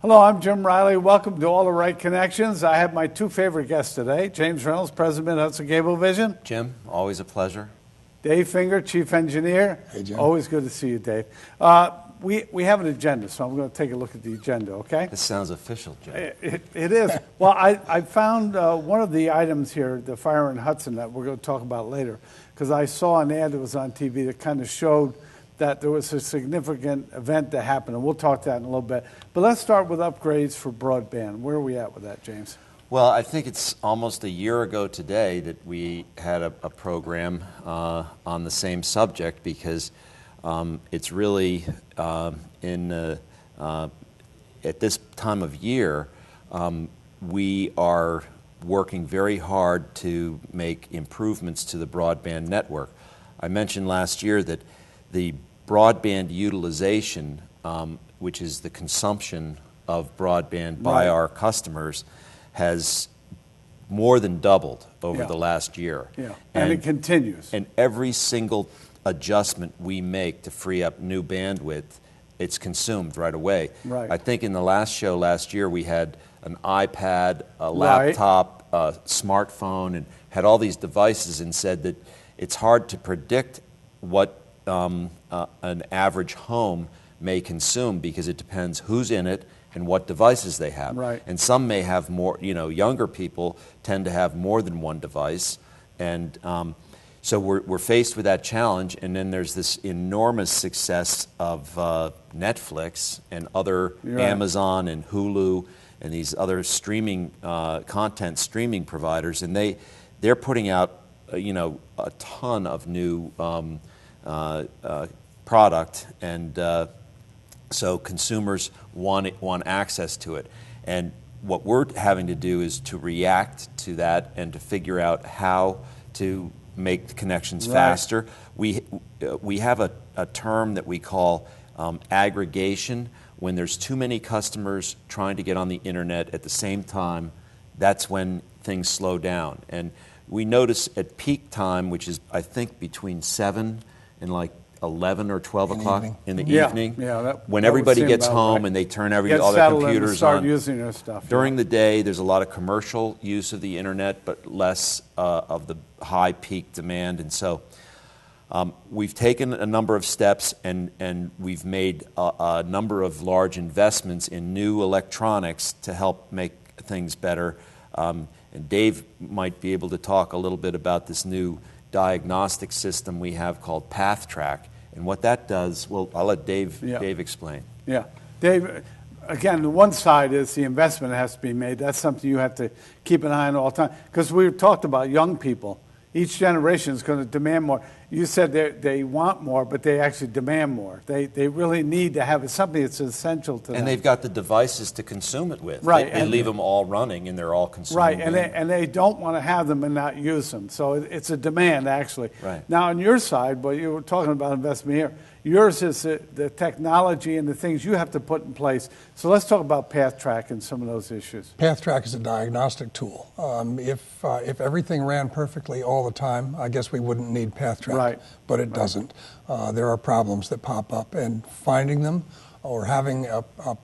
Hello, I'm Jim Riley. Welcome to All the Right Connections. I have my two favorite guests today, James Reynolds, President of Mid-Hudson Cablevision. Jim, always a pleasure. Dave Fingar, Chief Engineer. Hey, Jim. Always good to see you, Dave. We have an agenda, so I'm going to take a look at the agenda, okay? This sounds official, Jim. It is. Well, I found one of the items here, the fire in Hudson, that we're going to talk about later, because I saw an ad that was on TV that kind of showed that there was a significant event that happened, and we'll talk to that in a little bit. But let's start with upgrades for broadband. Where are we at with that, James? Well, I think it's almost a year ago today that we had a program on the same subject, because it's really at this time of year, we are working very hard to make improvements to the broadband network. I mentioned last year that the broadband utilization, which is the consumption of broadband by our customers, has more than doubled over the last year. Yeah, and it continues. And every single adjustment we make to free up new bandwidth, it's consumed right away. Right. I think in the last show last year we had an iPad, a laptop, a smartphone, and had all these devices, and said that it's hard to predict what an average home may consume, because it depends who's in it and what devices they have. Right. And some may have more, younger people tend to have more than one device. And so we're faced with that challenge. And then there's this enormous success of Netflix and other Amazon and Hulu and these other streaming, content streaming providers. And they're putting out, a ton of new product, and so consumers want access to it. And what we're having to do is to react to that and to figure out how to make the connections faster. We have a term that we call aggregation. When there's too many customers trying to get on the internet at the same time, that's when things slow down. And we notice at peak time, which is I think between 7 and like 11 or 12 o'clock in the evening, when everybody gets home and they turn all their computers on. Using their stuff. During the day, there's a lot of commercial use of the internet, but less of the high peak demand. And so we've taken a number of steps, and we've made a number of large investments in new electronics to help make things better. And Dave might be able to talk a little bit about this new diagnostic system we have called PathTrack, and what that does. Well, I'll let Dave explain. Yeah, Dave. Again, the one side is the investment that has to be made. That's something you have to keep an eye on all the time, because we've talked about young people. Each generation is going to demand more. You said they want more, but they actually demand more. They really need to have something that's essential to them. And they've got the devices to consume it with. Right. They leave them all running, and they're all consuming. Right, and they don't want to have them and not use them. So it's a demand, actually. Right. Now, on your side, well, you were talking about investment here. Yours is the technology and the things you have to put in place. So let's talk about PathTrack and some of those issues. PathTrack is a diagnostic tool. If everything ran perfectly all the time, I guess we wouldn't need PathTrack. Right. But it doesn't. There are problems that pop up, and finding them or having a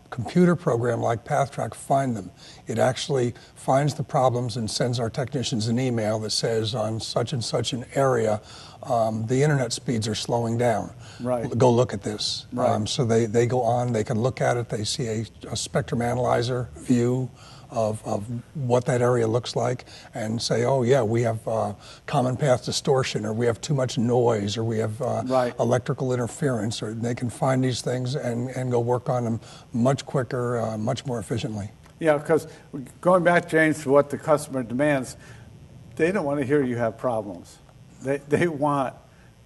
computer program like PathTrack find them. It actually finds the problems and sends our technicians an email that says, on such and such an area, the internet speeds are slowing down. Right. Go look at this. Right. So they go on, they can look at it, they see a spectrum analyzer view of what that area looks like, and say, oh yeah, we have common path distortion, or we have too much noise, or we have electrical interference, or they can find these things and go work on them much quicker, much more efficiently. Yeah, because going back, James, to what the customer demands, they don't want to hear you have problems. They want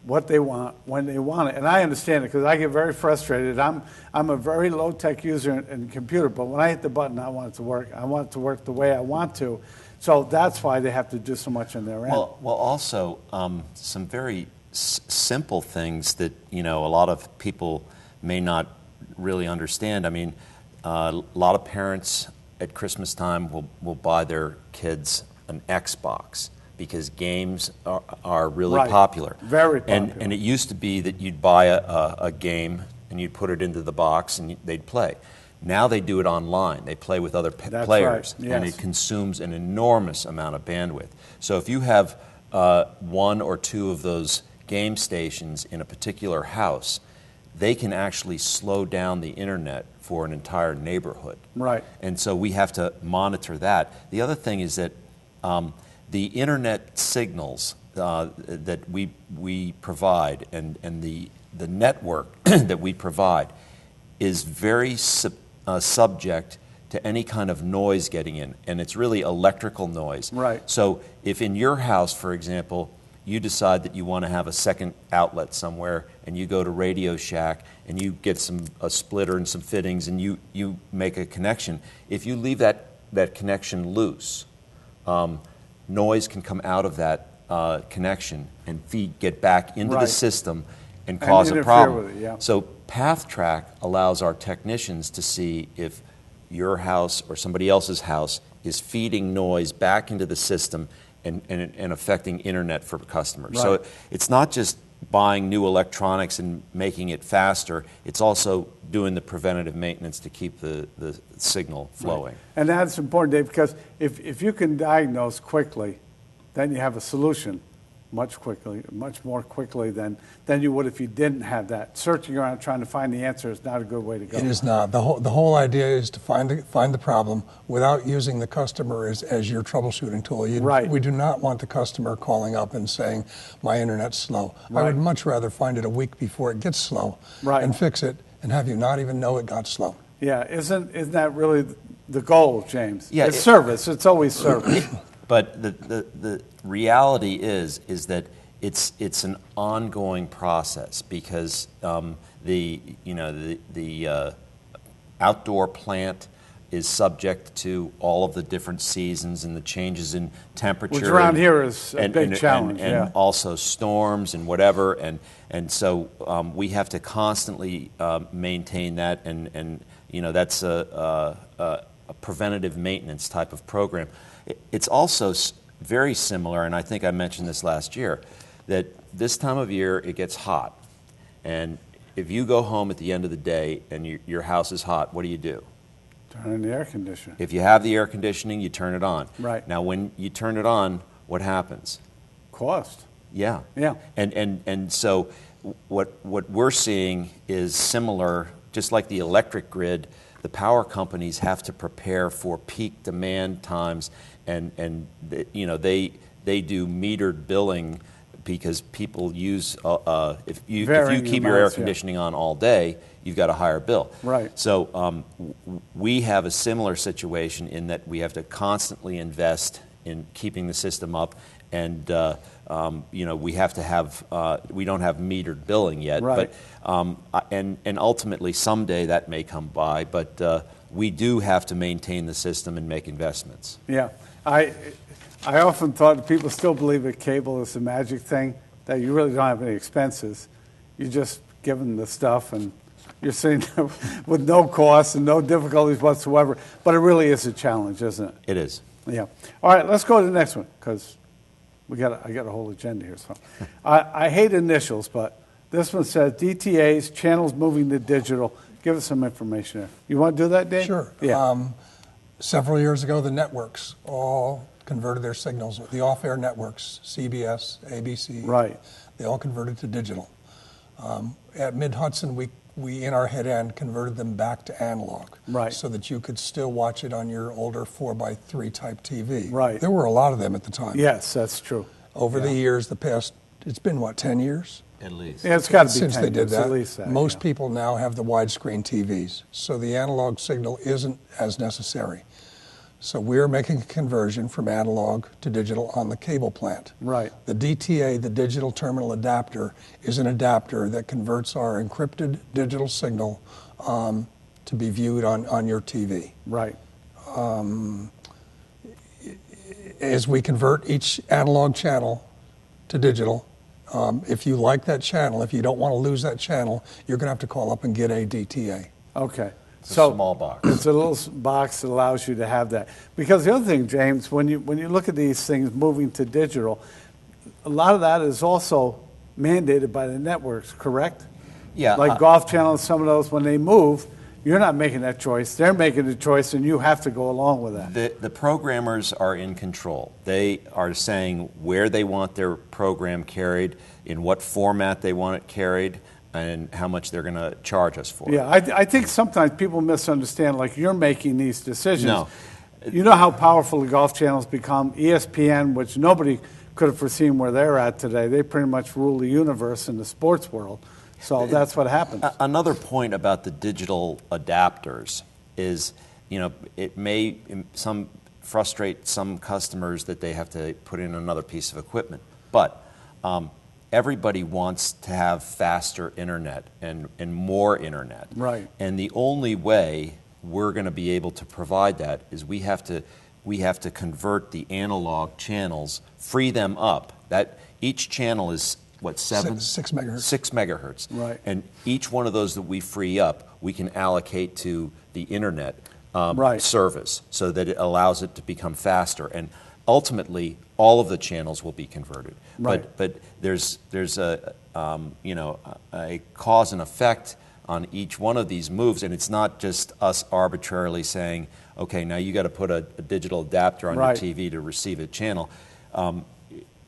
what they want when they want it, and I understand it, because I get very frustrated. I'm a very low-tech user in computer, but when I hit the button, I want it to work. I want it to work the way I want to. So that's why they have to do so much on their end. Well, also some very simple things that a lot of people may not really understand. I mean, a lot of parents at Christmas time will buy their kids an Xbox, because games are really popular. Very popular. And it used to be that you'd buy a game and you'd put it into the box and they'd play. Now they do it online. They play with other That's players, right. and Yes. it consumes an enormous amount of bandwidth. So if you have one or two of those game stations in a particular house, they can actually slow down the internet for an entire neighborhood. Right. And so we have to monitor that. The other thing is that the internet signals that we provide and the network that we provide is very subject to any kind of noise getting in, and it's really electrical noise. Right. So if in your house, for example, you decide that you want to have a second outlet somewhere, and you go to Radio Shack and you get a splitter and some fittings, and you make a connection. If you leave that connection loose, noise can come out of that connection and get back into the Right. system and cause a interfere problem. with it, yeah. So PathTrack allows our technicians to see if your house or somebody else's house is feeding noise back into the system and affecting internet for customers. So Right. it's not just buying new electronics and making it faster, it's also doing the preventative maintenance to keep the signal flowing. And that's important, Dave, because if you can diagnose quickly, then you have a solution much more quickly than you would if you didn't have that. Searching around trying to find the answer is not a good way to go. It is not. The whole idea is to find the problem without using the customer as your troubleshooting tool. Right. We do not want the customer calling up and saying, my internet's slow. I Right. would much rather find it a week before it gets slow Right. and fix it and have you not even know it got slow. Yeah, isn't that really the goal, James? Yeah, It's service. It's always service. But the reality is that it's an ongoing process because the outdoor plant is subject to all of the different seasons and the changes in temperature. Which around here is a big challenge, and yeah. also storms and whatever, and so we have to constantly maintain that, and that's a preventative maintenance type of program. It's also very similar, and I think I mentioned this last year, that this time of year it gets hot, and if you go home at the end of the day and your house is hot, what do? Turn on the air conditioner. If you have the air conditioning, you turn it on. Right. Now, when you turn it on, what happens? Cost. Yeah. Yeah. And so what we're seeing is similar, just like the electric grid, the power companies have to prepare for peak demand times, and they do metered billing because people use if you keep your air conditioning on all day, you've got a higher bill. Right. So we have a similar situation in that we have to constantly invest in keeping the system up, and we have to have we don't have metered billing yet, right. but and ultimately someday that may come by, but we do have to maintain the system and make investments. Yeah, I often thought that people still believe that cable is the magic thing, that you really don't have any expenses. You just give them the stuff and you're sitting there with no costs and no difficulties whatsoever. But it really is a challenge, isn't it? It is. Yeah. All right, let's go to the next one because I got a whole agenda here. So I hate initials, but this one says DTAs, channels moving to digital. Give us some information there. You want to do that, Dave? Sure. Yeah. Several years ago, the networks all converted their signals. The off-air networks, CBS, ABC, Right. they all converted to digital. At Mid-Hudson, we in our head end converted them back to analog, Right. so that you could still watch it on your older 4x3 type TV. Right. There were a lot of them at the time. Yes, that's true. Over the years, it's been what, 10 years? At least. Yeah, it's got to be Since 10 they did years, that. at least that. Most yeah. people now have the widescreen TVs, so the analog signal isn't as necessary. So we're making a conversion from analog to digital on the cable plant. Right. The DTA, the digital terminal adapter, is an adapter that converts our encrypted digital signal to be viewed on your TV. Right. As we convert each analog channel to digital, if you like that channel, if you don't want to lose that channel, you're going to have to call up and get a DTA. Okay. It's a small box. It's a little box that allows you to have that. Because the other thing, James, when you look at these things moving to digital, a lot of that is also mandated by the networks, correct? Yeah. Like Golf Channel and some of those, when they move, You're not making that choice. They're making the choice, and you have to go along with that. The programmers are in control. They are saying where they want their program carried, in what format they want it carried, and how much they're going to charge us for it. Yeah, I think sometimes people misunderstand, like you're making these decisions. No. You know how powerful the golf channels become. ESPN, which nobody could have foreseen where they're at today, they pretty much rule the universe in the sports world. So that's what happens. Another point about the digital adapters is, it may frustrate some customers that they have to put in another piece of equipment, but everybody wants to have faster internet and more internet. Right. And the only way we're going to be able to provide that is we have to convert the analog channels, free them up. That each channel is what, 6 megahertz. 6 megahertz. Right. And each one of those that we free up, we can allocate to the internet Right. service so that it allows it to become faster. And ultimately, all of the channels will be converted. Right. But there's a a cause and effect on each one of these moves, and it's not just us arbitrarily saying, okay, now you got to put a digital adapter on Right. your TV to receive a channel.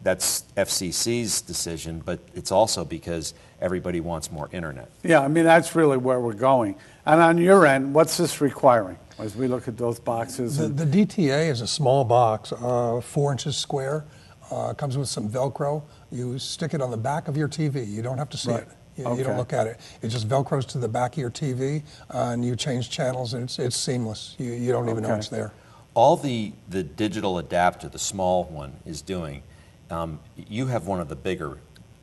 That's FCC's decision, but it's also because everybody wants more internet. Yeah, I mean, that's really where we're going. And on your end, what's this requiring as we look at those boxes? The DTA is a small box, 4 inches square, comes with some Velcro. You stick it on the back of your TV. You don't have to see Right. it. You Okay. don't look at it. It just Velcros to the back of your TV, and you change channels, and it's seamless. You don't even know Okay. it's there. All the digital adapter, the small one, is doing, you have one of the bigger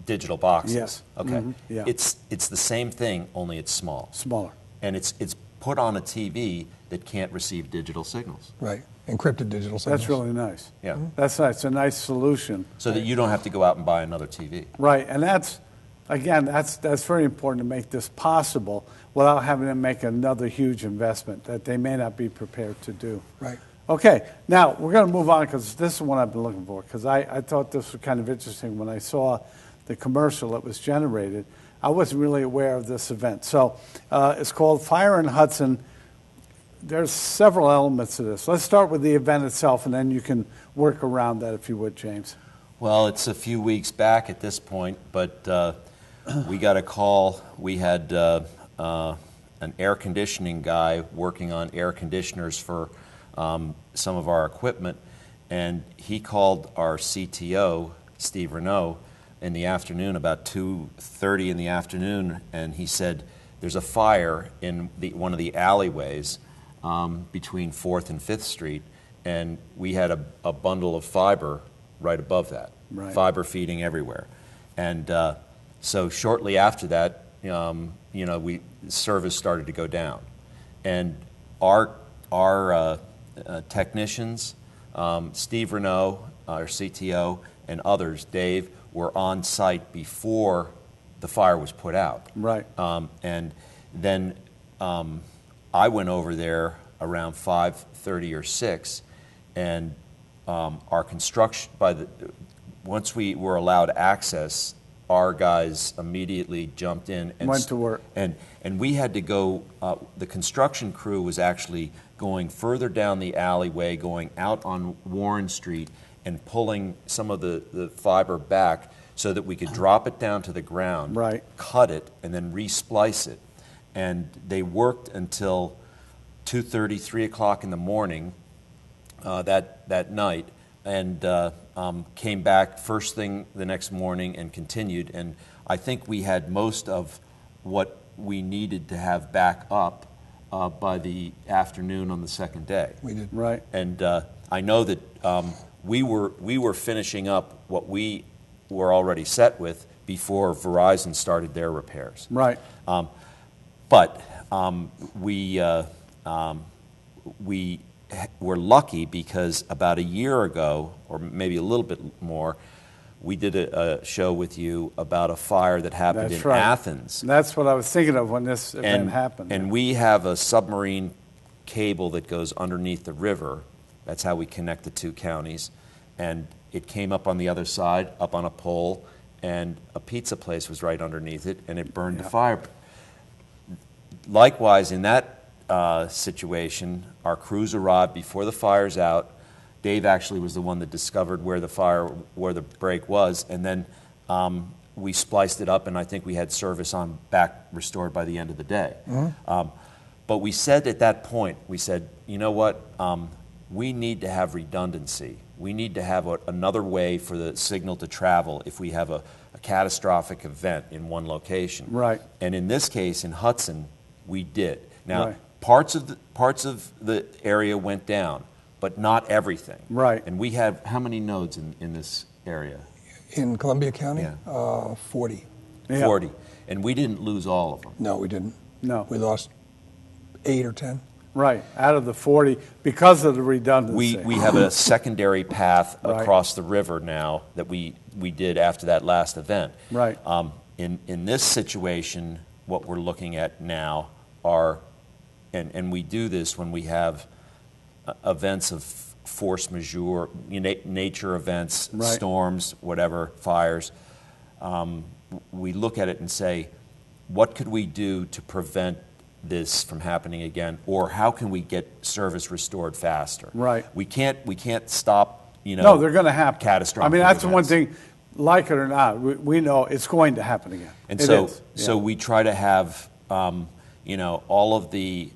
digital boxes. Yes. Okay. Mhm. Yeah. It's the same thing, only it's small. Smaller. And it's put on a TV that can't receive digital signals. Right. Encrypted digital signals. That's really nice. Yeah. That's nice. It's a nice solution. So that you don't have to go out and buy another TV. Right, and that's very important to make this possible without having to make another huge investment that they may not be prepared to do. Right. Okay, now we're going to move on because this is what I've been looking for, because I thought this was kind of interesting when I saw the commercial that was generated. I wasn't really aware of this event. So it's called Fire in Hudson. There's several elements to this. Let's start with the event itself, and then you can work around that if you would, James. Well, it's a few weeks back at this point, but we got a call. We had an air conditioning guy working on air conditioners for some of our equipment, and he called our CTO, Steve Reynolds, in the afternoon, about 2:30 in the afternoon, and he said, there's a fire in one of the alleyways between 4th and 5th Street, and we had a bundle of fiber right above that, Right. fiber feeding everywhere. And so shortly after that, service started to go down. And our technicians, Steve Reynolds, our CTO, and others, Dave, were on site before the fire was put out. Right. And then I went over there around 5:30 or 6, and our construction, once we were allowed access, our guys immediately jumped in and Went to work. And we had to go. The construction crew was actually going further down the alleyway, going out on Warren Street, and pulling some of the fiber back so that we could drop it down to the ground, Right. cut it, and then re-splice it. And they worked until 2:30, 3 o'clock in the morning that night, and came back first thing the next morning and continued. And I think we had most of what we needed to have back up by the afternoon on the second day. We did. Right. And I know that we were finishing up what we were already set with before Verizon started their repairs. Right. But we were lucky because about a year ago, or maybe a little bit more, we did a show with you about a fire that happened That's in right. Athens. That's what I was thinking of when this event happened. And we have a submarine cable that goes underneath the river. That's how we connect the two counties. And it came up on the other side, up on a pole, and a pizza place was right underneath it, and it burned to fire. Likewise, in that situation, our crews arrived before the fire's out. Dave actually was the one that discovered where the break was, and then we spliced it up, and I think we had service on back restored by the end of the day. But we said at that point, we said, you know what, we need to have redundancy. We need to have another way for the signal to travel if we have a catastrophic event in one location. Right. And in this case, in Hudson, we did. Now, Right. parts of the area went down, but not everything. Right. And we have how many nodes in this area? In Columbia County, Yeah. 40. Yeah. 40. And we didn't lose all of them. No, we didn't. No. We lost 8 or 10. Right, out of the 40, because of the redundancy. We have a secondary path Right. across the river now that we did after that last event. Right. In this situation, what we're looking at now are, and we do this when we have events of force majeure, nature events, Right. storms, whatever, fires. We look at it and say, what could we do to prevent this from happening again, or how can we get service restored faster? Right. We can't stop. No, they're going to happen. Catastrophic. I mean, that's the one events. thing, like it or not, we know it's going to happen again. And It so, is. so Yeah. we try to have, all of the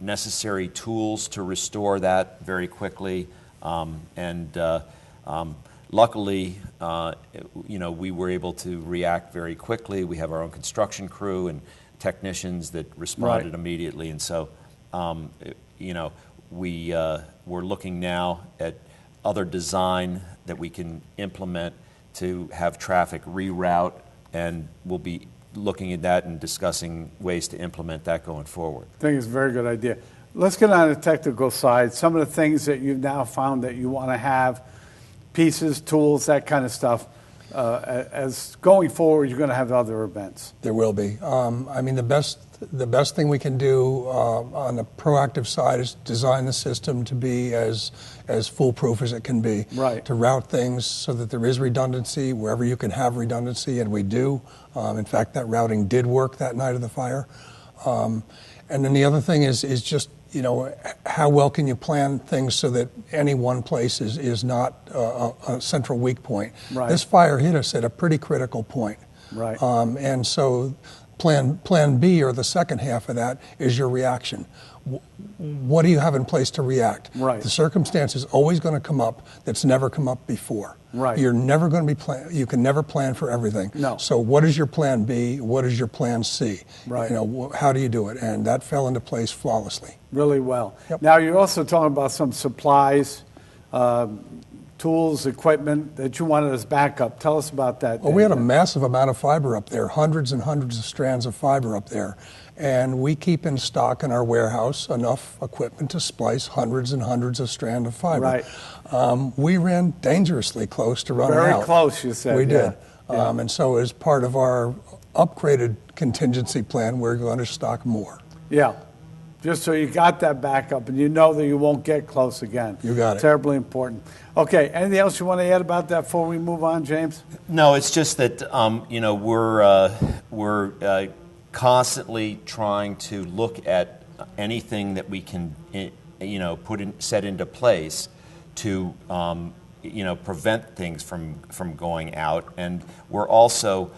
necessary tools to restore that very quickly. Luckily, we were able to react very quickly. We have our own construction crew and technicians that responded Right. immediately. And so, we're looking now at other design that we can implement to have traffic reroute, and we'll be looking at that and discussing ways to implement that going forward. I think it's a very good idea. Let's get on the technical side. Some of the things that you've now found that you want to have, pieces, tools, that kind of stuff. As going forward, you're going to have other events. There will be. I mean, the best thing we can do on the proactive side is design the system to be as foolproof as it can be. Right. To route things so that there is redundancy wherever you can have redundancy, and we do. In fact, that routing did work that night of the fire. And then the other thing is just, how well can you plan things so that any one place is not a central weak point. Right. This fire hit us at a pretty critical point. Right. And so plan B, or the second half of that, is your reaction. What do you have in place to react? Right. The circumstance is always going to come up that's never come up before. Right. You're never going to be you can never plan for everything. No. So what is your plan B? What is your plan C? Right. How do you do it? And that fell into place flawlessly. Really well. Yep. Now, you're also talking about some supplies, tools, equipment that you wanted as backup. Tell us about that. Well, we had a Dave. massive amount of fiber up there, hundreds and hundreds of strands of fiber up there. And we keep in stock in our warehouse enough equipment to splice hundreds and hundreds of strands of fiber. Right. We ran dangerously close to running Very out. close, you said. We yeah. did. Yeah. And so as part of our upgraded contingency plan, we're going to stock more. Yeah. Just so you got that backup and you know that you won't get close again. You got it. Terribly important. Okay, anything else you want to add about that before we move on, James? No, it's just that we're constantly trying to look at anything that we can set into place to prevent things from going out, and we're also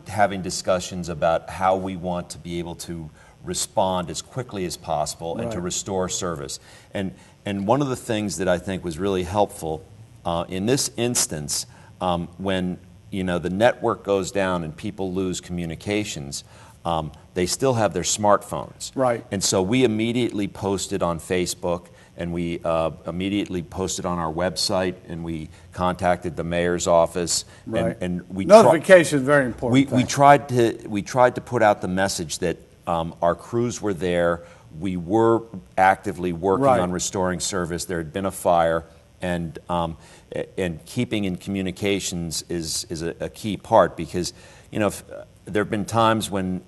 having discussions about how we want to be able to respond as quickly as possible and to Right. restore service. And one of the things that I think was really helpful in this instance, when the network goes down and people lose communications, they still have their smartphones. Right. And so we immediately posted on Facebook, and we immediately posted on our website, and we contacted the mayor's office, Right. and we Notification is very important. we tried to put out the message that our crews were there. We were actively working Right. on restoring service. There had been a fire, and keeping in communications is a key part, because there have been times when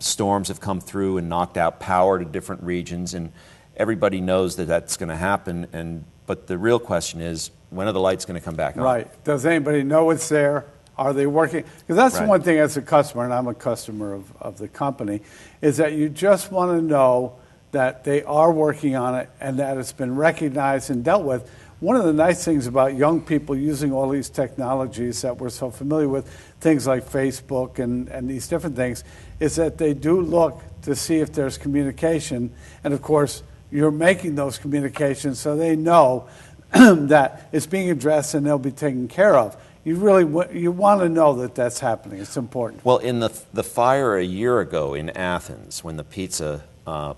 storms have come through and knocked out power to different regions, and everybody knows that that's going to happen. But the real question is, when are the lights going to come back on? Right. Does anybody know it's there? Are they working? Because that's the Right. one thing as a customer, and I'm a customer of the company, is that you just want to know that they are working on it and that it's been recognized and dealt with. One of the nice things about young people using all these technologies that we're so familiar with, things like Facebook and these different things, is that they do look to see if there's communication. And of course, you're making those communications so they know that it's being addressed and they'll be taken care of. You really you want to know that that's happening. It's important. Well, in the fire a year ago in Athens, when the pizza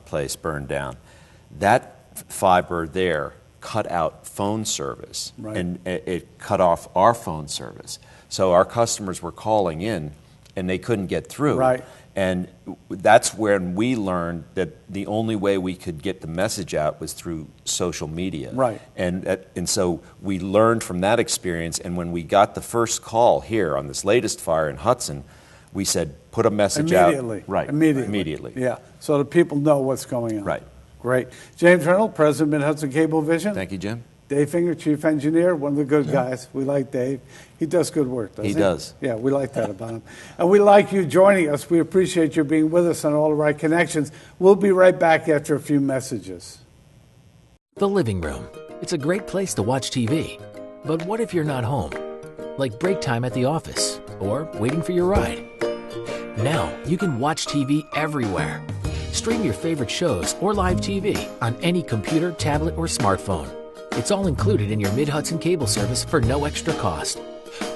place burned down, that fiber there cut out phone service, Right. and it cut off our phone service. So our customers were calling in, and they couldn't get through. Right. And that's when we learned that the only way we could get the message out was through social media. Right. And so we learned from that experience, and when we got the first call here on this latest fire in Hudson, we said, put a message out. Right. Immediately. Yeah, so that people know what's going on. Right. Great. James Reynolds, President, Mid-Hudson Cablevision. Thank you, Jim. Dave Fingar, Chief Engineer, one of the good guys. We like Dave. He does good work, doesn't he? He does. Yeah, we like that about him. And we like you joining us. We appreciate you being with us on All the Right Connections. We'll be right back after a few messages. The living room. It's a great place to watch TV. But what if you're not home? Like break time at the office or waiting for your ride. Now you can watch TV everywhere. Stream your favorite shows or live TV on any computer, tablet, or smartphone. It's all included in your Mid-Hudson cable service for no extra cost.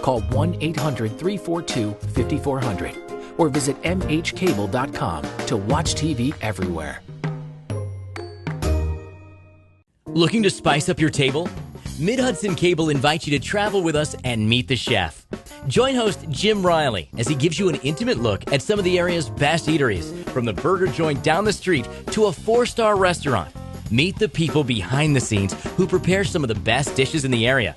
Call 1-800-342-5400 or visit mhcable.com to watch TV everywhere. Looking to spice up your table? Mid-Hudson Cable invites you to travel with us and meet the chef. Join host Jim Riley as he gives you an intimate look at some of the area's best eateries, from the burger joint down the street to a 4-star restaurant. Meet the people behind the scenes who prepare some of the best dishes in the area.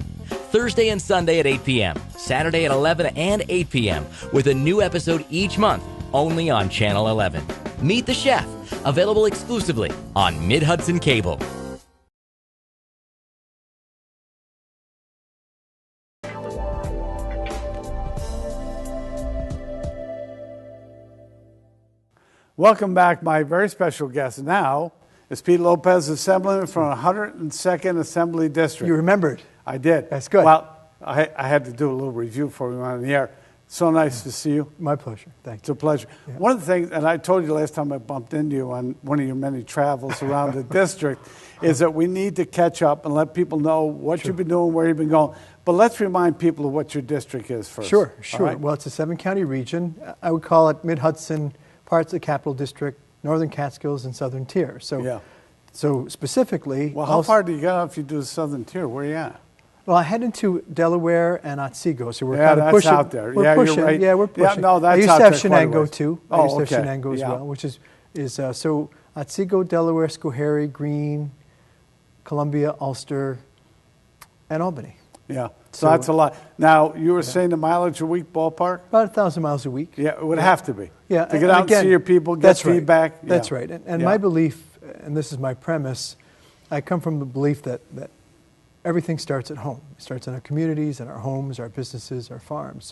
Thursday and Sunday at 8 p.m., Saturday at 11 and 8 p.m., with a new episode each month, only on Channel 11. Meet the Chef, available exclusively on Mid-Hudson Cable. Welcome back. My very special guest now is Pete Lopez, Assemblyman from 102nd Assembly District. You remembered. I did. That's good. Well, I had to do a little review before we went on the air. So nice to see you. My pleasure. Thank It's you. a pleasure. Yeah. One of the things, and I told you last time I bumped into you on one of your many travels around the district, is that we need to catch up and let people know what you've been doing, where you've been going. But let's remind people of what your district is first. Sure, All sure. right? Well, it's a 7-county region. I would call it Mid-Hudson, parts of the Capital District, Northern Catskills, and Southern Tier. So, Yeah. so specifically... Well, how far do you get out if you do the Southern Tier? Where are you at? Well, I head into Delaware and Otsego, so we're Yeah, kind of that's pushing. out there. We're Yeah, you're pushing. right. Yeah, we're Yeah, pushing. no, that's I used out to have there quite a Shenango ways. too. Oh, I used to okay. have Shenango as Yeah. well, which is so Otsego, Delaware, Schoharie, Greene, Columbia, Ulster, and Albany. Yeah, so So- that's a lot. Now, you were saying the mileage a week ballpark? About 1,000 miles a week. Yeah, it would have to be. Yeah, To get and out again, and see your people, get that's right. feedback. Yeah. That's right. And Yeah. my belief, and this is my premise, I come from the belief that everything starts at home. It starts in our communities, in our homes, our businesses, our farms.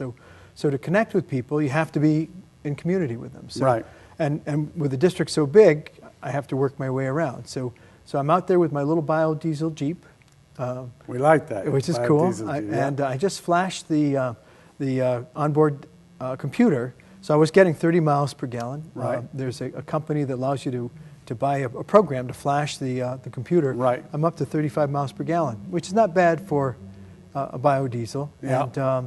So to connect with people, you have to be in community with them. So, Right. And with the district so big, I have to work my way around. So I'm out there with my little biodiesel Jeep. We like that. Which is Biodiesel, cool. yeah. And I just flashed the onboard computer, so I was getting 30 miles per gallon. Right. There's a company that allows you to buy a program to flash the computer. Right. I'm up to 35 miles per gallon, which is not bad for a biodiesel. Yeah.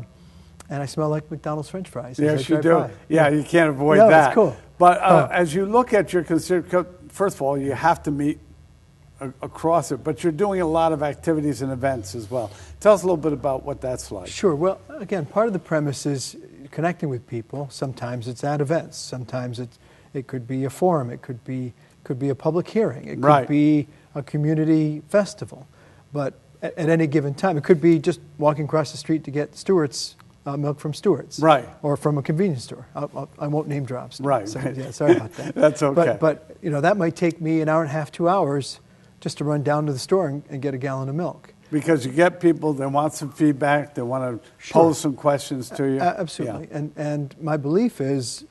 And I smell like McDonald's French fries. as I Yes, you drive do. by. Yeah, you can't avoid No, it's that. cool. But Oh. as you look at your first of all, you have to meet across it, but you're doing a lot of activities and events as well. Tell us a little bit about what that's like. Sure. Well, again, part of the premise is connecting with people. Sometimes it's at events. Sometimes it could be a forum. It could be a public hearing. It could Right. be a community festival. But at any given time, it could be just walking across the street to get Stewart's milk from Stewart's, Right. or from a convenience store. I won't name drops. Right. So, yeah, sorry about that. That's okay. But that might take me an hour and a half, 2 hours, just to run down to the store and get a gallon of milk. Because you get people, they want some feedback, they want to pose some questions to you. Absolutely. And my belief is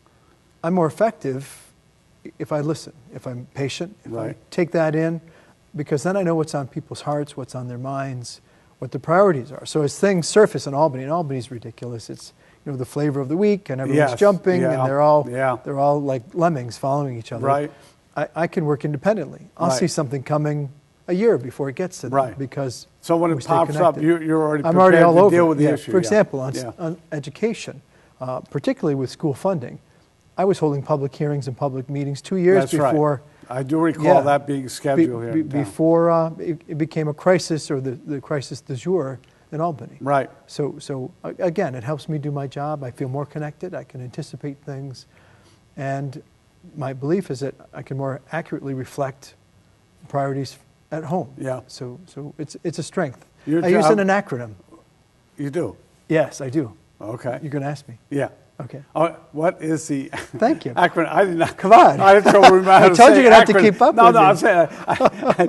I'm more effective if I listen, if I'm patient, if I take that in, because then I know what's on people's hearts, what's on their minds, what the priorities are. So as things surface in Albany, and Albany's ridiculous, it's the flavor of the week, and everyone's jumping, and they're all like lemmings following each other. Right. I can work independently. I'll see something coming a year before it gets to them, because so when it pops up, you're already I'm prepared already all to over deal with the it. issue. For example, on education, particularly with school funding, I was holding public hearings and public meetings 2 years before. I do recall that being scheduled here. Before it became a crisis, or the crisis du jour in Albany. Right. So again, it helps me do my job. I feel more connected. I can anticipate things. And my belief is that I can more accurately reflect priorities at home. Yeah. So it's a strength. Your I use job- an acronym. You do? Yes, I do. Okay. You're going to ask me? Yeah. Okay. What is the Thank you. acronym? I did not. Come on. I had trouble remembering how I to told say you you're going to have to acronym. keep up No, with no, me. I'm saying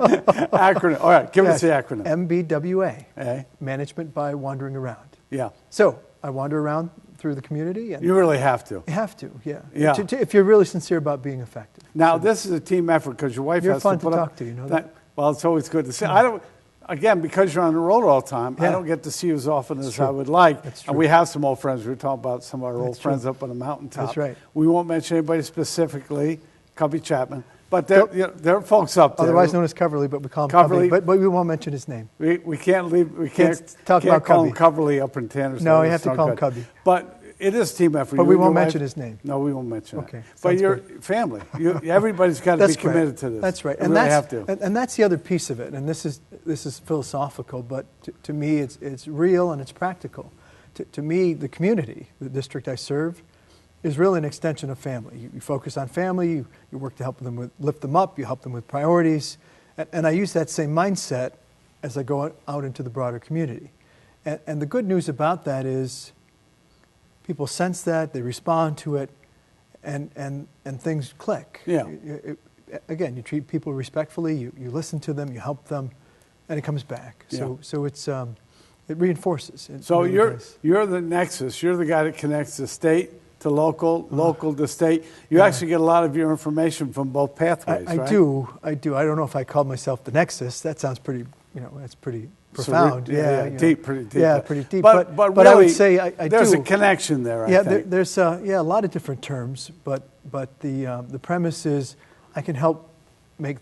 acronym. All right, give us the acronym. MBWA. Management by wandering around. Yeah. So I wander around through the community. And You really have to. you have to, yeah. Yeah. If you're really sincere about being effective. Now, this is a team effort because your wife You're has fun to put to up. talk to, you know that? Well, it's always good to see. I don't. Again, because you're on the road all the time, I don't get to see you as often as I would like. That's And true. we have some old friends. We were talking about some of our old That's friends true. up on the mountaintop. That's right. We won't mention anybody specifically, Cubby Chapman, but there are folks up there. Otherwise known as Coverly, but we call him Coverly. Cubby. But we won't mention his name. We can't leave. We can't talk about call him Cubby. Coverly up in Tanner's. No, you That's have to not call him good. Cubby. But it is team effort. But You we and your won't wife- mention his name. No, we won't mention it. Okay, But sounds your good. family. Everybody's got to be That's committed right. to this. That's right. You And really that's, have to. And that's the other piece of it. And this is philosophical, but to me it's real and it's practical. To me, the community, the district I serve, is really an extension of family. You focus on family, you work to help them lift them up, you help them with priorities. And I use that same mindset as I go out into the broader community. And the good news about that is people sense that, they respond to it, and things click. Yeah. Again, you treat people respectfully, you listen to them, you help them, and it comes back. So it's it reinforces. So really you're does. you're the nexus. You're the guy that connects the state to local, local to state. You actually get a lot of your information from both pathways, I right? do. I don't know if I call myself the nexus. That sounds pretty, that's pretty profound. Yeah, deep, pretty deep. Yeah, pretty deep. But really, I would say I there's do. a connection there. Yeah, I think. there's a lot of different terms, but the premise is I can help make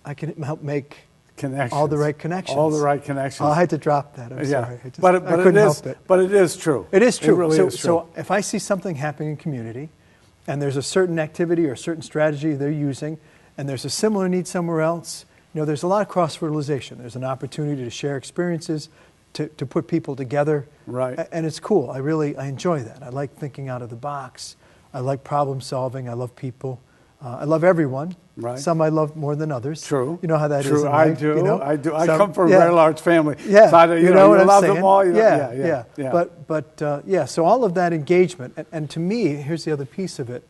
I can help make Connections. all the right connections. All the right connections. I had to drop that. I'm sorry. I but couldn't help it. But it is true. It is true. It really is true. So if I see something happening in community, and there's a certain activity or a certain strategy they're using, and there's a similar need somewhere else, there's a lot of cross-fertilization. There's an opportunity to share experiences, to put people together. Right. And it's cool. I enjoy that. I like thinking out of the box. I like problem solving. I love people. I love everyone. Right. Some I love more than others. True. You know how that is True. in I life, do. I do. I Some- come from a yeah. very large family. Yeah, So you know what I'm love saying. them all. Yeah. Yeah. But so all of that engagement, and to me, here's the other piece of it.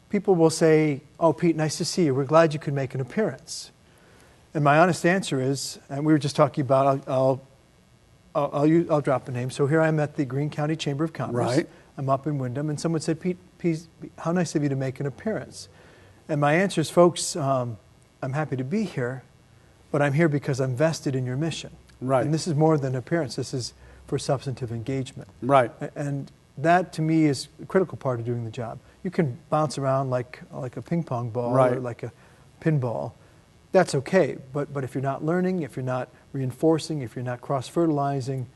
People will say, "Oh, Pete, nice to see you. We're glad you could make an appearance." And my honest answer is, and we were just talking about, I'll drop a name. So here I'm at the Greene County Chamber of Commerce. Right. I'm up in Wyndham, and someone said, "Pete, how nice of you to make an appearance." And my answer is, folks, I'm happy to be here, but I'm here because I'm vested in your mission. Right. And this is more than an appearance. This is for substantive engagement. Right. And that, to me, is a critical part of doing the job. You can bounce around like a ping pong ball or Right. like a pinball. That's okay. But if you're not learning, if you're not reinforcing, if you're not cross-fertilizing,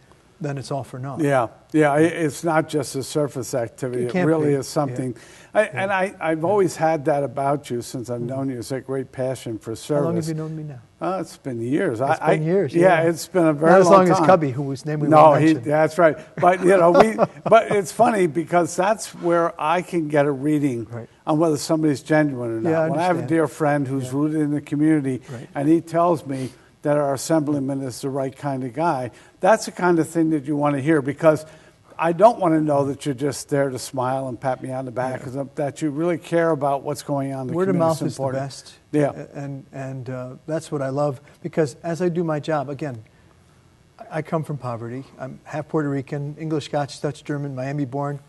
then it's all for naught. Yeah. It's not just a surface activity. It It can't really be. is something. Yeah. And I've always had that about you since I've known you. It's a great passion for service. How long have you known me now? It's been years. It's been years. Yeah, it's been a very Not as long long time. as Cubby, whose name we No, won't mention. that's right. But but it's funny because that's where I can get a reading Right. on whether somebody's genuine or not. Yeah, I when I have a understand. dear friend who's rooted in the community, Right. and he tells me that our assemblyman is the right kind of guy, that's the kind of thing that you want to hear because I don't want to know that you're just there to smile and pat me on the back, that you really care about what's going on in the Word of community. mouth is the best. Yeah. And that's what I love, because as I do my job, again, I come from poverty. I'm half Puerto Rican, English, Scotch, Dutch, German, Miami-born,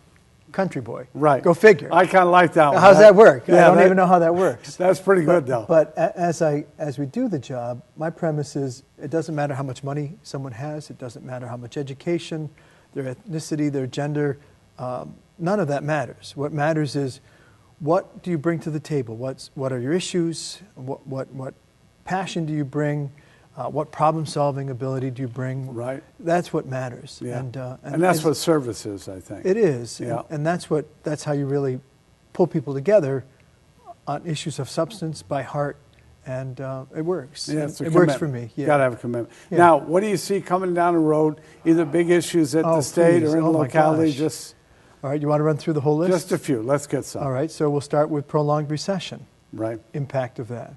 country boy. Right. Go figure. I kind of like that one. How's that work? Yeah, I don't even know how that works. That's pretty good, though. But as we do the job, my premise is it doesn't matter how much money someone has. It doesn't matter how much education, their ethnicity, their gender. None of that matters. What matters is, what do you bring to the table? What are your issues? What passion do you bring? What problem-solving ability do you bring? Right. That's what matters. Yeah. And that's what service is, I think. it is. Yeah. And that's how you really pull people together on issues of substance by heart, and it works. Yeah, it's a it works commitment. for me. Yeah. Got to have a commitment. Yeah. Now, what do you see coming down the road? Either big issues at the state please. or in the Oh, my locality? gosh. Just All right, you want to run through the whole list? Just a few. Let's get some. All right, so we'll start with prolonged recession. Right. Impact of that.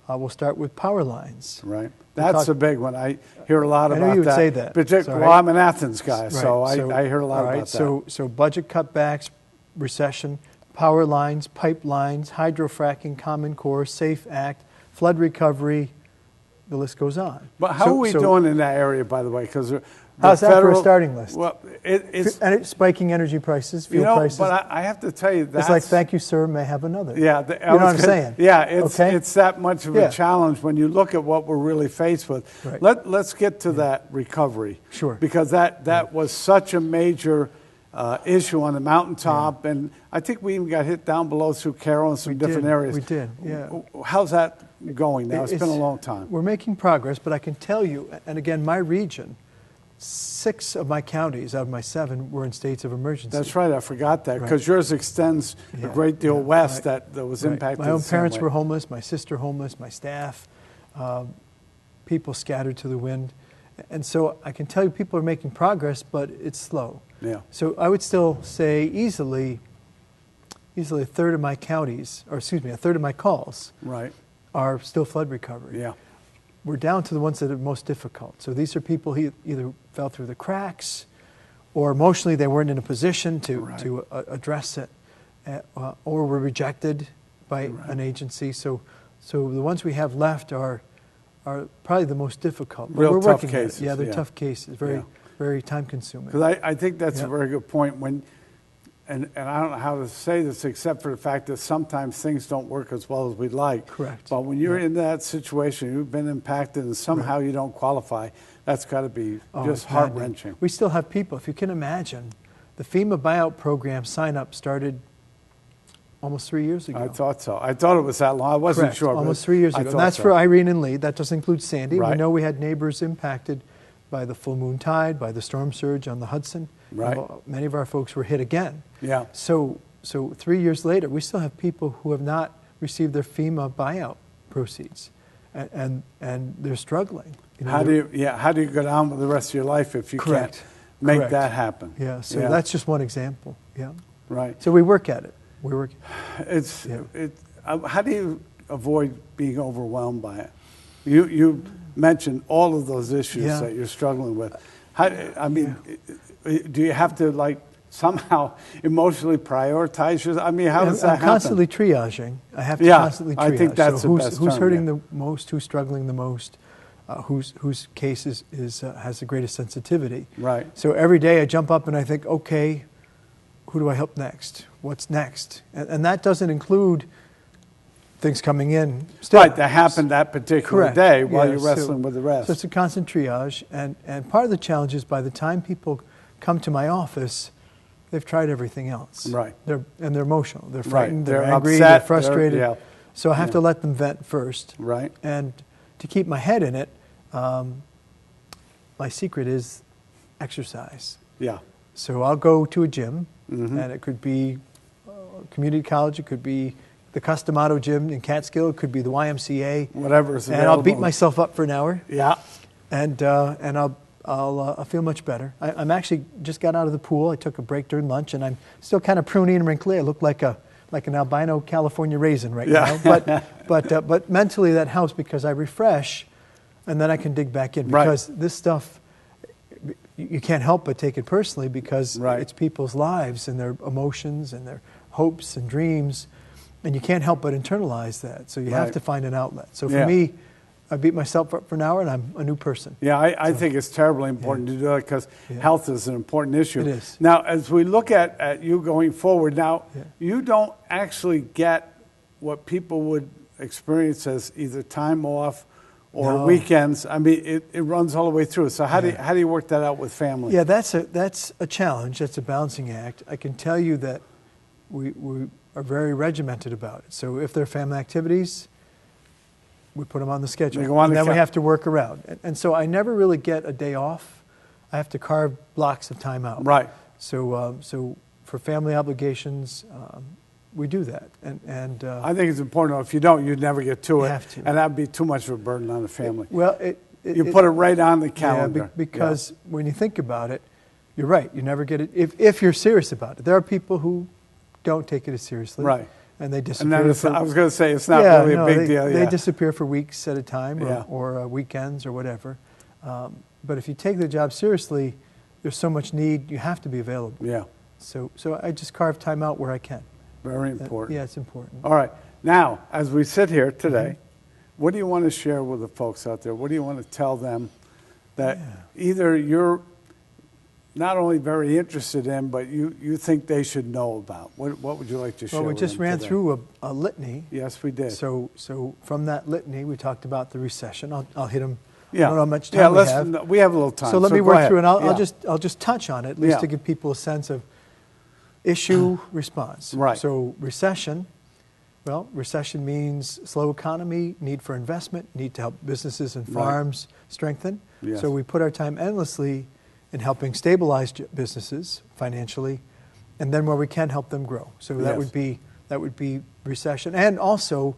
We'll start with power lines. Right. That's a big one. I hear a lot I about knew you would that. say that. Well, I'm an Athens guy, Right, so I hear a lot all right, about that. So budget cutbacks, recession, power lines, pipelines, hydrofracking, Common Core, SAFE Act, flood recovery, the list goes on. But how are we doing in that area, by the way? Because how's that for a starting list? Well, it's And it's spiking energy prices, fuel prices. But I have to tell you, that's it's like, thank you, sir, may I have another. Yeah, you know what I'm saying? Yeah, Okay? it's that much of Yeah. a challenge when you look at what we're really faced with. Right. Let's get to that recovery. Sure. Because that was such a major issue on the mountaintop, and I think we even got hit down below through Carroll and some different areas. We did, yeah. How's that going now? It's been a long time. We're making progress, but I can tell you, and again, my region, 6 of my counties out of my 7 were in states of emergency. That's right. I forgot that because yours extends a great deal west that was impacted. My own the same parents way. were homeless, my sister homeless, my staff, people scattered to the wind. And so I can tell you people are making progress, but it's slow. Yeah. So I would still say easily a third of my counties, or excuse me, a third of my calls Right. are still flood recovery. Yeah. We're down to the ones that are most difficult. So these are people who either fell through the cracks, or emotionally they weren't in a position to address it, or were rejected by an agency. So the ones we have left are probably the most difficult. But Real we're tough working cases, at it. Yeah, they're yeah. tough cases. Very time consuming. Because I think that's Yeah. a very good point. And I don't know how to say this except for the fact that sometimes things don't work as well as we'd like. Correct. But when you're in that situation, you've been impacted and somehow you don't qualify, that's got to be just it's maddening. heart-wrenching. We still have people, if you can imagine, the FEMA buyout program sign-up started almost 3 years ago. I thought so. I thought it was that long. I wasn't Correct. sure. but Almost 3 years I ago. And thought that's so. for Irene and Lee. That doesn't include Sandy. Right. We know we had neighbors impacted by the full moon tide, by the storm surge on the Hudson. Right. Many of our folks were hit again. Yeah. So 3 years later, we still have people who have not received their FEMA buyout proceeds, and they're struggling. You know, How do you go down with the rest of your life if you Correct. can't make Correct. that happen? Yeah. So that's just one example. Yeah. right. So we work at it. We work. How do you avoid being overwhelmed by it? You mentioned all of those issues Yeah. that you're struggling with. Do you have to somehow emotionally prioritize yours? I mean, how does that I'm happen? constantly triaging. I have to Yeah, constantly triage. I think that's so the who's, best who's term, hurting yeah. the most, who's struggling the most, whose case has the greatest sensitivity. Right. So every day I jump up and I think, okay, who do I help next? What's next? And that doesn't include things coming in. Still. Right, that happened that particular Correct. day while Yeah, you're wrestling with the rest. So it's a constant triage, and part of the challenge is by the time people come to my office, they've tried everything else. Right. They're emotional. They're frightened. They're angry. upset, They're frustrated. yeah. So I have to let them vent first. Right. And to keep my head in it, my secret is exercise. Yeah. So I'll go to a gym, Mm-hmm. and it could be community college, it could be the Customato gym in Catskill, it could be the YMCA. Whatever's And I'll beat available. myself up for an hour. Yeah. And I'll feel much better. I'm actually just got out of the pool. I took a break during lunch, and I'm still kind of pruny and wrinkly. I look like an albino California raisin right now. But mentally that helps because I refresh, and then I can dig back in. Right. Because this stuff, you can't help but take it personally because Right. it's people's lives and their emotions and their hopes and dreams, and you can't help but internalize that. So you have Right. to find an outlet. So for Yeah. me, I beat myself up for an hour and I'm a new person. Yeah, I think it's terribly important to do that because health is an important issue. It is. Now, as we look at you going forward, now, Yeah. you don't actually get what people would experience as either time off or No. weekends. I mean, it runs all the way through. So how do you work that out with family? Yeah, that's a challenge. That's a balancing act. I can tell you that we are very regimented about it. So if there are family activities, we put them on the schedule. They go on and the then we ca- have to work around. And so I never really get a day off. I have to carve blocks of time out. Right. So for family obligations, we do that. And I think it's important. If you don't, you'd never get to You it. have to. And that'd be too much of a burden on the family. well, You put it right on the Yeah, calendar. because when you think about it, you're right. You never get it if you're serious about it. There are people who don't take it as seriously, Right. And they And disappear. then for- I was going to say, it's not yeah, really no, a big they, deal. They Yeah. disappear for weeks at a time, Yeah. or weekends, or whatever. But if you take the job seriously, there's so much need. You have to be available. Yeah, So I just carve time out where I can. very important. Yeah, it's important. All right. Now, as we sit here today, Mm-hmm. what do you want to share with the folks out there? What do you want to tell them that either you're not only very interested in, but you think they should know about? What would you like to share Well, we with just them ran today? through a litany. Yes, we did. So from that litany, we talked about the recession. I'll hit them. yeah. I don't know how much time we have. We have a little time. So let me go work ahead. through, and Yeah. I'll just touch on it, at least Yeah. to give people a sense of issue response. Right. So recession, well, recession means slow economy, need for investment, need to help businesses and Right. farms strengthen. Yes. So we put our time endlessly in helping stabilize businesses financially, and then where we can help them grow. So that Yes. would be recession, and also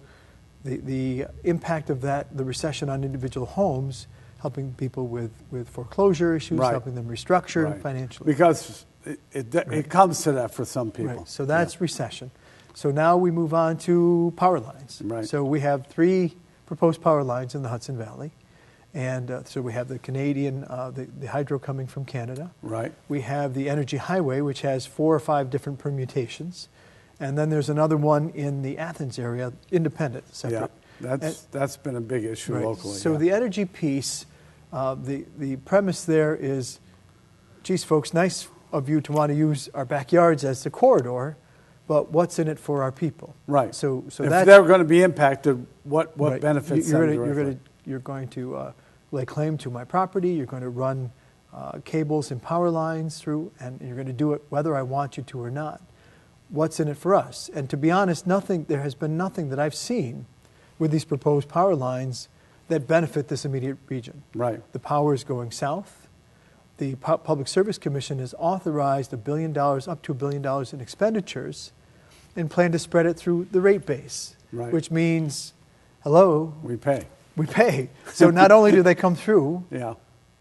the impact of the recession on individual homes, helping people with foreclosure issues, Right. helping them restructure Right. financially. Because it comes to that for some people. Right. So that's recession. So now we move on to power lines. Right. So we have 3 proposed power lines in the Hudson Valley. And so we have the Canadian, the hydro coming from Canada. Right. We have the Energy Highway, which has 4 or 5 different permutations. And then there's another one in the Athens area, independent, separate. Yeah, that's been a big issue Right. locally. So yeah. the energy piece, the premise there is, geez, folks, nice of you to want to use our backyards as the corridor, but what's in it for our people? Right. So if that's they're going to be impacted, what right. benefits you're them gonna, directly? you're going to lay claim to my property. You're going to run cables and power lines through, and you're going to do it whether I want you to or not. What's in it for us? And to be honest, there has been nothing that I've seen with these proposed power lines that benefit this immediate region. Right. The power is going south. The Public Service Commission has authorized $1 billion, up to $1 billion in expenditures, and plan to spread it through the rate base, Right. which means, hello, We pay. we pay. So not only do they come through, Yeah.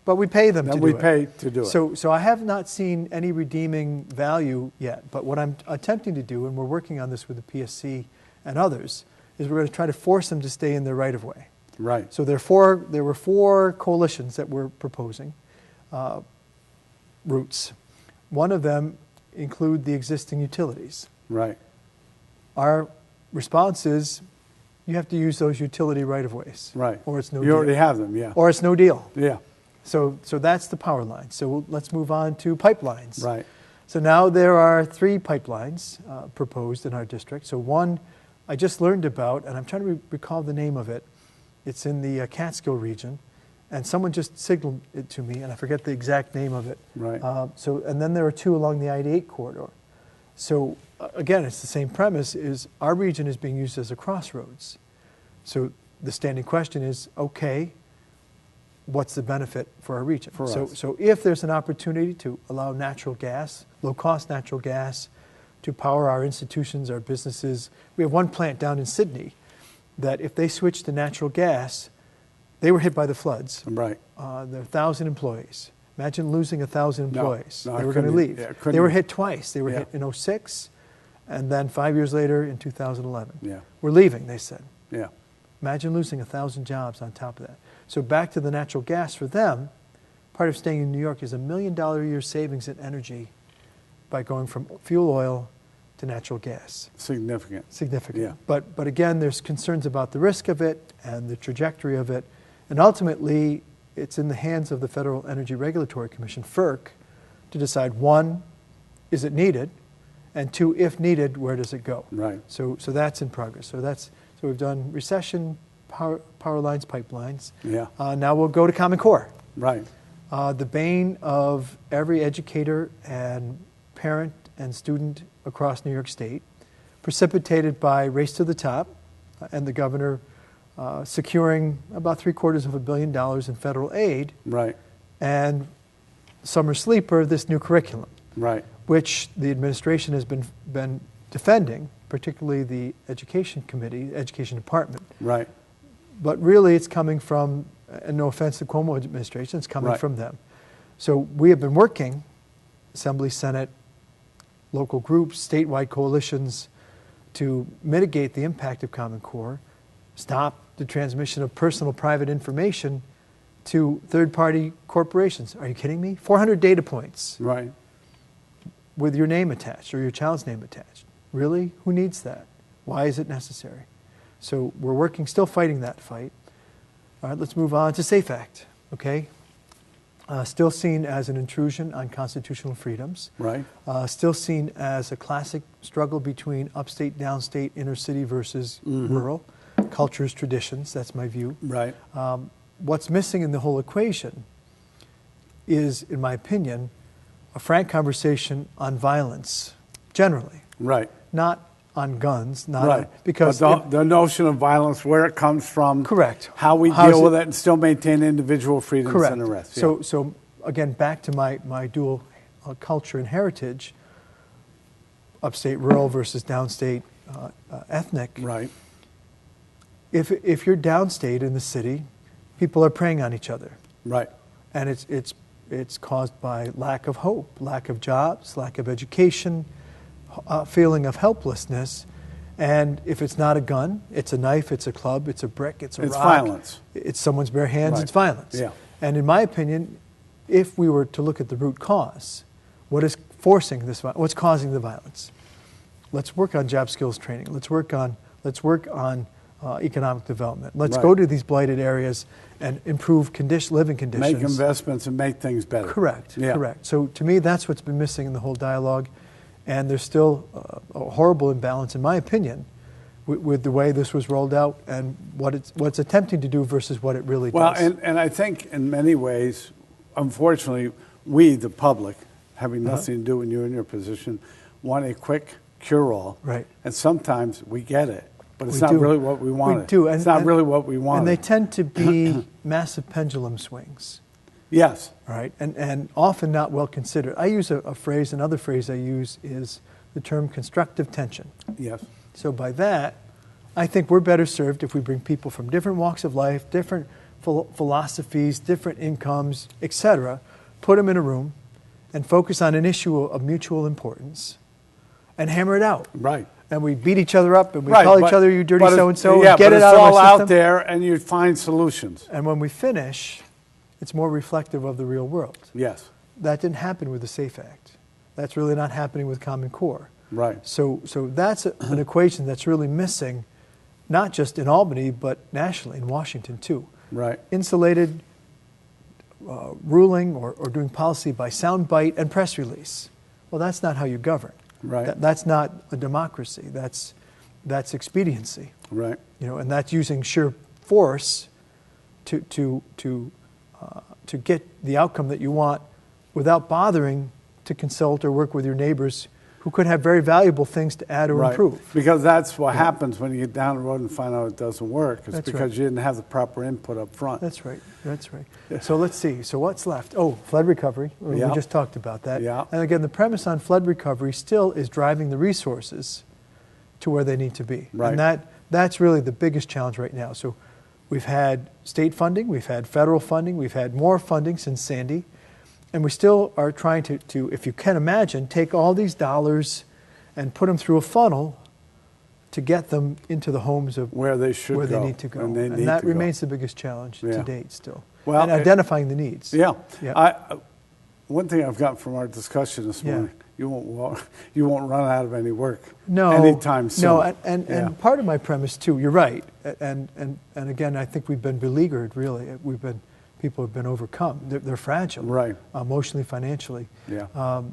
but we pay them Then to we do it. pay to do it. So I have not seen any redeeming value yet, but what I'm attempting to do, and we're working on this with the PSC and others, is we're going to try to force them to stay in their right-of-way. Right. So there were 4 coalitions that we're proposing routes. One of them include the existing utilities. Right. Our response is, you have to use those utility right-of-ways. Right. Or it's no You deal. already have them, yeah. Or it's no deal. Yeah. So that's the power line. So let's move on to pipelines. Right. So now there are 3 pipelines proposed in our district. So one I just learned about, and I'm trying to recall the name of it. It's in the Catskill region, and someone just signaled it to me, and I forget the exact name of it. Right. And then there are 2 along the I-88 corridor. So again, it's the same premise: is our region is being used as a crossroads. So the standing question is, okay, what's the benefit for our region? For us. So if there's an opportunity to allow natural gas, low-cost natural gas, to power our institutions, our businesses. We have one plant down in Sydney that if they switched to natural gas, they were hit by the floods. Right. There are 1,000 employees. Imagine losing 1,000 employees. No, I they were going to couldn't- leave. yeah, couldn't- They were hit twice. They were Yeah. hit in 2006, and then 5 years later in 2011. Yeah. We're leaving, they said. Yeah. Imagine losing 1,000 jobs on top of that. So back to the natural gas for them, part of staying in New York is $1 million a year savings in energy by going from fuel oil to natural gas. Significant. Significant. Yeah. But again, there's concerns about the risk of it and the trajectory of it. And ultimately, it's in the hands of the Federal Energy Regulatory Commission, FERC, to decide, one, is it needed? And two, if needed, where does it go? Right. So that's in progress. So we've done recession, power lines, pipelines. Yeah. Now we'll go to Common Core. Right. The bane of every educator and parent and student across New York State, precipitated by Race to the Top and the governor securing about $750 million in federal aid. Right. And summer sleeper, this new curriculum. Right. Which the administration has been defending, particularly the Education Committee, Education Department. Right. But really it's coming from, and no offense to the Cuomo administration, it's coming Right. from them. So we have been working, Assembly, Senate, local groups, statewide coalitions, to mitigate the impact of Common Core, stop the transmission of personal private information to third-party corporations. Are you kidding me? 400 data points. Right. With your name attached or your child's name attached. Really? Who needs that? Why is it necessary? So we're working, still fighting that fight. All right, let's move on to SAFE Act, okay? Still seen as an intrusion on constitutional freedoms. Right. Still seen as a classic struggle between upstate, downstate, inner city versus rural. Cultures, traditions, that's my view. Right. What's missing in the whole equation is, in my opinion, a frank conversation on violence, generally. Right. Not on guns, not Right. on, because but the notion of violence, where it comes from, correct. how we How's deal with it- it and still maintain individual freedoms correct. and arrests. So again, back to my dual culture and heritage, upstate rural versus downstate ethnic. Right. If you're downstate in the city, people are preying on each other. Right. And it's caused by lack of hope, lack of jobs, lack of education, feeling of helplessness. And if it's not a gun, it's a knife, it's a club, it's a brick, it's a rock. It's violence. It's someone's bare hands, Right. it's violence. Yeah. And in my opinion, if we were to look at the root cause, what is forcing this violence? What's causing the violence? Let's work on job skills training. Let's work on economic development. Let's Right. go to these blighted areas and improve living conditions. Make investments and make things better. Correct, Yeah. correct. So to me, that's what's been missing in the whole dialogue. And there's still a horrible imbalance, in my opinion, with the way this was rolled out and what it's attempting to do versus what it really Well, does. and I think in many ways, unfortunately, we, the public, having nothing to do when you're in your position, want a quick cure-all. Right. And sometimes we get it, but it's We not do. really what we wanted. We do. It's not really what we wanted. And they tend to be massive pendulum swings. Yes. All right, and often not well considered. I use a phrase, another phrase I use is the term constructive tension. Yes. So by that, I think we're better served if we bring people from different walks of life, different philosophies, different incomes, etc., put them in a room and focus on an issue of mutual importance and hammer it out. Right. And we beat each other up and we Right, call but- each other, you dirty but so-and-so, yeah, and get but it it's out of all our system. out there, and you find solutions. And when we finish, it's more reflective of the real world. Yes. That didn't happen with the SAFE Act. That's really not happening with Common Core. Right. So that's an equation that's really missing, not just in Albany, but nationally, in Washington too. Right. Insulated ruling or doing policy by soundbite and press release. Well, that's not how you govern. Right. That's not a democracy. That's expediency. Right. You know, and that's using sheer force to get the outcome that you want without bothering to consult or work with your neighbors who could have very valuable things to add or Right. improve. Because that's what happens when you get down the road and find out it doesn't work. It's That's because right. you didn't have the proper input up front. That's right. That's right. So let's see. So what's left? Oh, flood recovery. Yeah. We just talked about that. Yeah. And again, the premise on flood recovery still is driving the resources to where they need to be. Right. And that's really the biggest challenge right now. So we've had state funding, we've had federal funding, we've had more funding since Sandy, and we still are trying to, if you can imagine, take all these dollars and put them through a funnel to get them into the homes of Where they should where go, they need to go. and they need that to go. remains the biggest challenge Yeah. to date still. Well, and identifying the needs. Yeah. Yeah. One thing I've gotten from our discussion this Yeah. morning, you won't run out of any work No, anytime soon. No, Yeah. and part of my premise too. You're right, and again, I think we've been beleaguered. Really, people have been overcome. They're fragile, Right. Emotionally, financially. Yeah.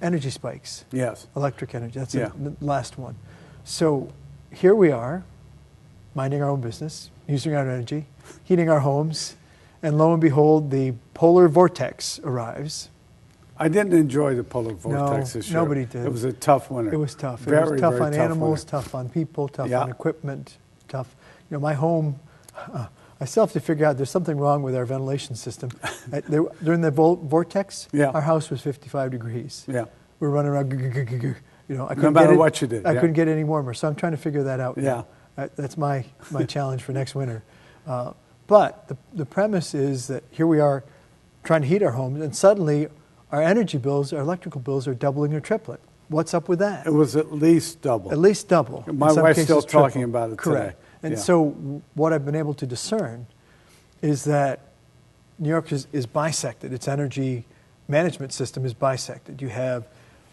Energy spikes. Yes. Electric energy. That's Yeah. the last one. So here we are, minding our own business, using our energy, heating our homes, and lo and behold, the polar vortex arrives. I didn't enjoy the polar vortex this year. Nobody did. It was a tough winter. It was tough. Very, it was tough very on tough animals, winter. tough on people, tough Yeah. on equipment, tough. My home, I still have to figure out there's something wrong with our ventilation system. During the vortex, Yeah. our house was 55 degrees. Yeah. We're running around, I couldn't matter get it, what you did, I yeah. couldn't get any warmer, so I'm trying to figure that out. Yeah. Now. That's my challenge for next winter. But the premise is that here we are trying to heat our homes, and suddenly our energy bills, our electrical bills are doubling or tripling. What's up with that? It was at least double. At least double. My In some wife's cases, still triple. talking about it Correct. today. And Yeah. so what I've been able to discern is that New York is bisected. Its energy management system is bisected. You have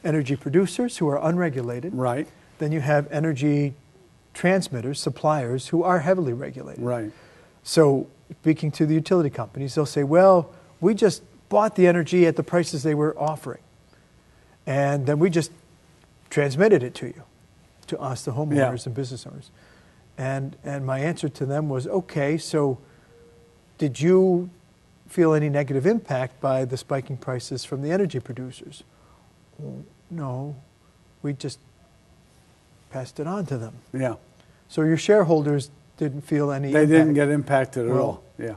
energy producers who are unregulated. Right. Then you have energy transmitters, suppliers, who are heavily regulated. Right. So speaking to the utility companies, they'll say, well, we just bought the energy at the prices they were offering. And then we just transmitted it to you, to us, the homeowners Yeah. and business owners. And my answer to them was, okay, so did you feel any negative impact by the spiking prices from the energy producers? Well, no, we just passed it on to them. Yeah. So your shareholders didn't feel any They impact. didn't get impacted at Well, all. Yeah.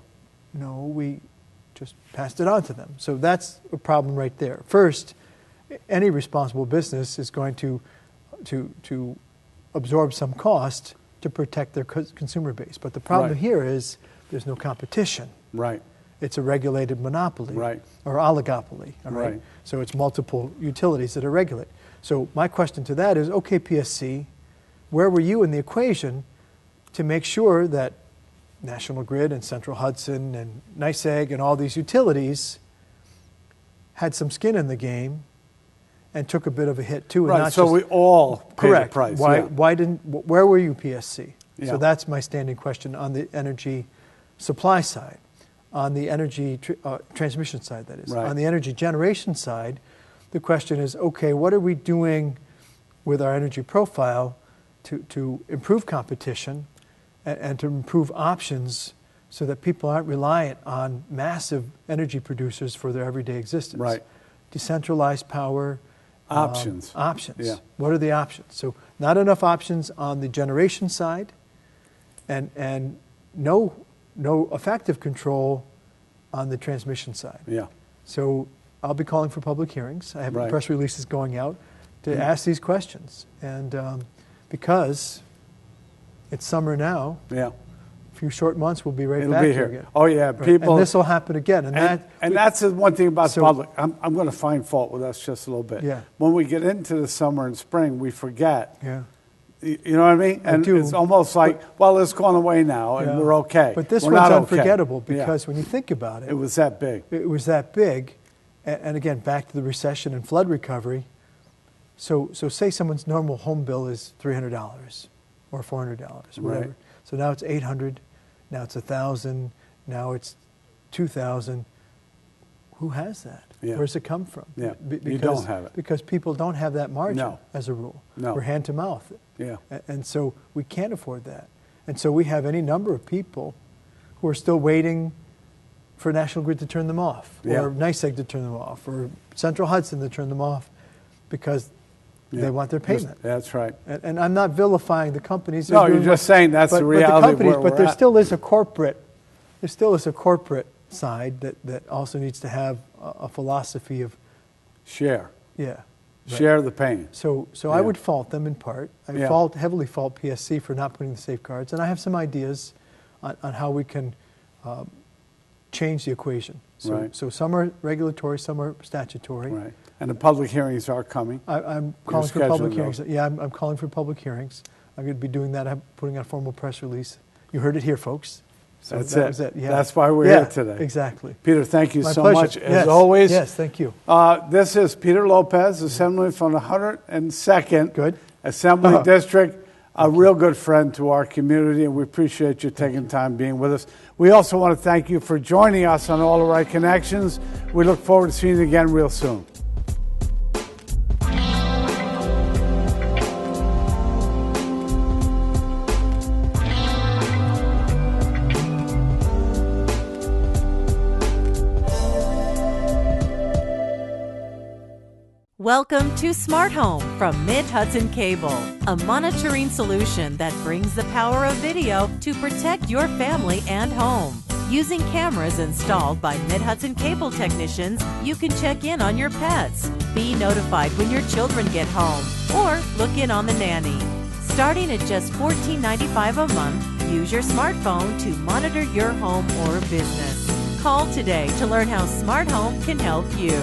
No, we just passed it on to them. So that's a problem right there. First, any responsible business is going to absorb some cost to protect their consumer base. But the problem Right. here is there's no competition. Right. It's a regulated monopoly Right. or oligopoly. All right? Right. So it's multiple utilities that are regulated. So my question to that is, okay, PSC, where were you in the equation to make sure that National Grid and Central Hudson and NYSEG and all these utilities had some skin in the game and took a bit of a hit too? And Right. not So just, we all paid correct. the price. Why? Yeah. Why didn't? Where were you, PSC? Yeah. So that's my standing question on the energy supply side, on the energy transmission side. That is Right. on the energy generation side. The question is, okay, what are we doing with our energy profile to improve competition and to improve options so that people aren't reliant on massive energy producers for their everyday existence? Right. Decentralized power. Options. Options. Yeah. What are the options? So not enough options on the generation side and no effective control on the transmission side. Yeah. So I'll be calling for public hearings. I have Right. press releases going out to ask these questions. And because it's summer now, Yeah. a few short months, we'll be right It'll back be here here. again. Oh yeah. Right. People. And this will happen again. And that's the one thing about the So- public. I'm going to find fault with us just a little bit. Yeah. When we get into the summer and spring, we forget. Yeah. You know what I mean? And do. it's almost like, well, it's gone away now, and Yeah. we're okay. But this We're one's not okay. unforgettable Yeah. because when you think about It was that big. it was that big. And again, back to the recession and flood recovery. So say someone's normal home bill is $300 or $400, whatever. Right. So now it's $800, now it's $1,000, now it's $2,000. Who has that? Yeah. Where's it come from? Yeah. Because, You don't have it. Because people don't have that margin No. as a rule. No. We're hand to mouth. Yeah. And so we can't afford that. And so we have any number of people who are still waiting for National Grid to turn them off, Yeah. or NYSEG to turn them off, or Central Hudson to turn them off because Yeah. they want their payment. That's right. And I'm not vilifying the companies. No, They're you're doing just saying that's the reality of where but we're there at. still is a corporate side that also needs to have a philosophy of, Share. yeah. right. Share the pain. So Yeah. I would fault them in part. I Yeah. heavily fault PSC for not putting the safeguards, and I have some ideas on how we can change the equation. So, Right. so some are regulatory, some are statutory. Right. And the public hearings are coming. I'm calling for public scheduling hearings. those. Yeah, I'm calling for public hearings. I'm going to be doing that. I'm putting out a formal press release. You heard it here, folks. So That's that it. was it. Yeah. That's why we're here today. Exactly. Peter, thank you My so pleasure. much, as Yes. always. Yes, thank you. This is Peter Lopez, Assemblyman from the 102nd Good. Assembly District, a real good friend to our community, and we appreciate you taking time being with us. We also want to thank you for joining us on All the Right Connections. We look forward to seeing you again real soon. Welcome to Smart Home from Mid-Hudson Cable, a monitoring solution that brings the power of video to protect your family and home. Using cameras installed by Mid-Hudson Cable technicians, you can check in on your pets, be notified when your children get home, or look in on the nanny. Starting at just $14.95 a month, use your smartphone to monitor your home or business. Call today to learn how Smart Home can help you.